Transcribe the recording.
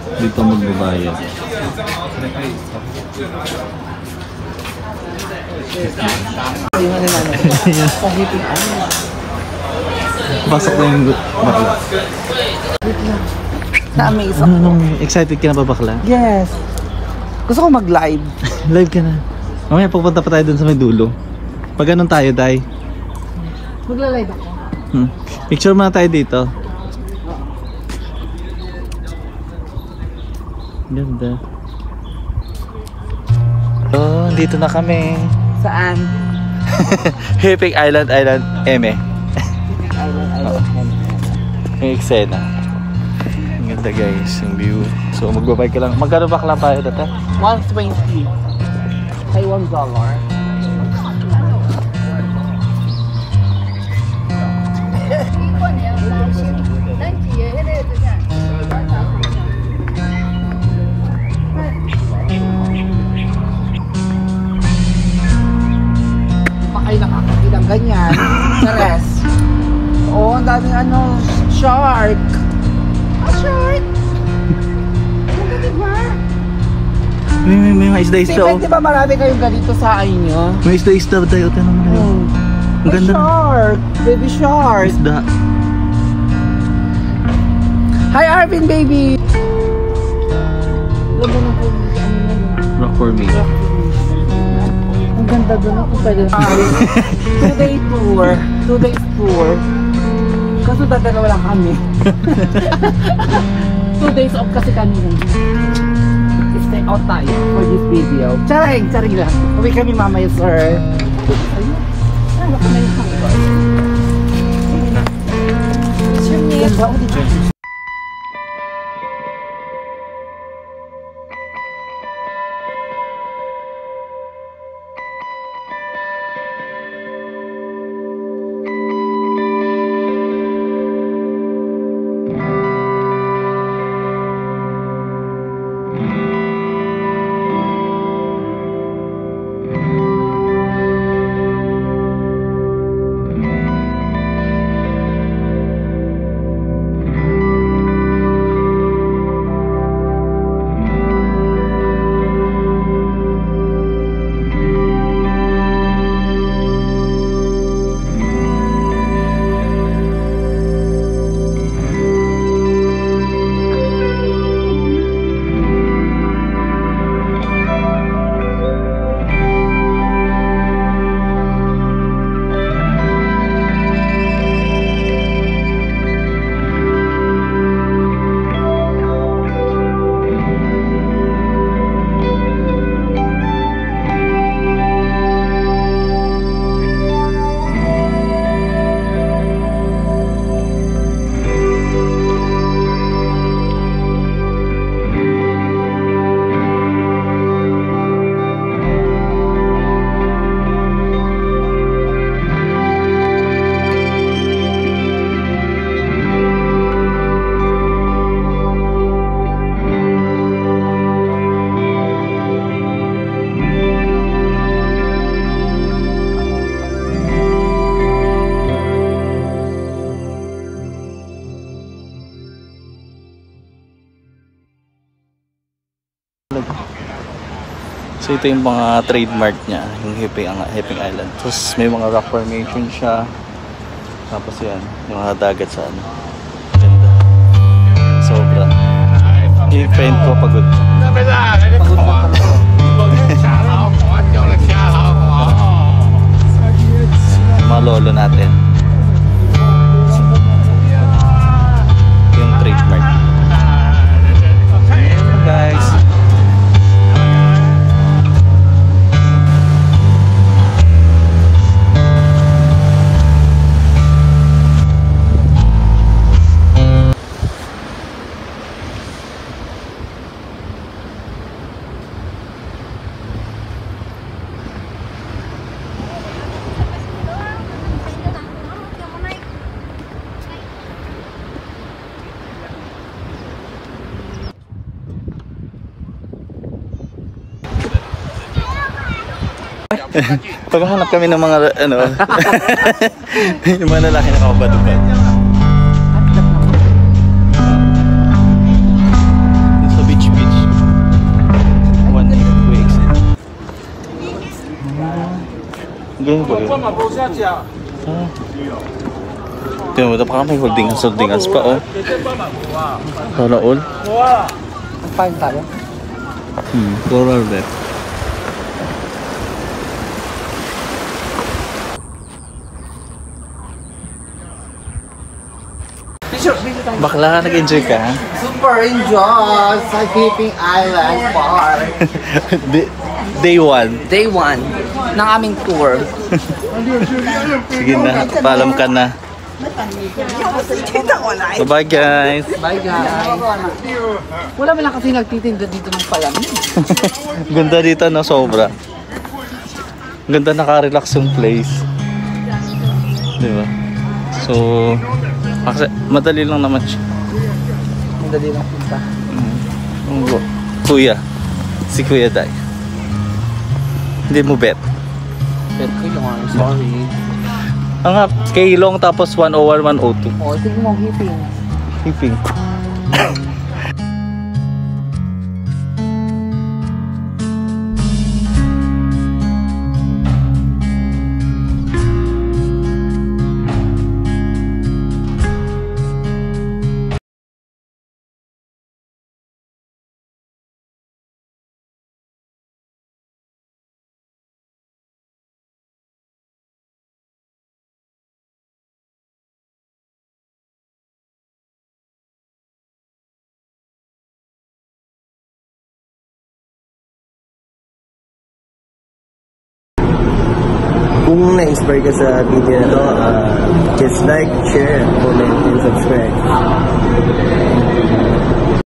Dito magbabayad. Pasok na yung bakla. Na-amaze ako. Excited ka na ba bakla? Yes. Gusto ko mag-live. Live ka na. Mamaya pupunta pa tayo dun sa may dulo. Pag ganun tayo, Day. Magla-live ako. Picture muna tayo dito. Ganda. Oh, dito na kami. Saan? Hipig Island, Eme. Island. Yung eksena. Ang ganda guys, yung view. So magbabay ka lang. Magkano bakla tayo dati? 120. Kay $1. Ay, nakakakilang ganyan. Chares. Oo, ang daming ano, shark. Shark! Ang ganda ba? May mga isda-isda oh. Di ba marami kayong ganito sa inyo? May isda-isda tayo. Ito naman na yun. Ang ganda. Shark! Baby shark! Isda. Hi Arvin, baby! Rock for me. Ang ganda doon ako pwede. 2-day tour. 2 days tour. Kaso dadalawa lang kami. 2 days off kasi kami. Stay out tayo for this video. Charing lang. Uwi kami mamaya, sir. Ayun. Ano ka na yung hanggang? Ganda ako dito. So ito yung mga trademark niya, yung Hiping Island. Tapos may mga rock formation siya. Tapos yan, yung mga dagat sa ano. Ganda. Sobra. Yung friend ko pagod. Pagod na pala. Mga lolo natin. Yung trademark. Guys. Paghahanap kami ng mga ano yung mga lalaki na kababad-ubad. So Ganun ba yun? Ah. Tingnan mo, napaka may holding-hands pa, oh. Sana all. Nagpahin tayo. Coral bet. Bakla, nag-enjoy ka? Super enjoy sa Hipping Island Park. Day 1. Day 1 ng aming tour. Sige na, paalam ka na. Bye-bye guys. Bye guys. Wala mo lang kasi nagtitinda dito ng palamig. Ganda dito, no? Sobra. Ganda, naka-relax yung place. Diba? So, kasi madali lang naman siya. Madali lang punta. Kuya. Si Kuya Dai. Hindi mo bet. Bet ko yung sorry. Ang kailong tapos 101, 102. Oh, sige mo, hipping. Hipping. Kung na-inspire ka sa video na to, just like, share, comment, and subscribe.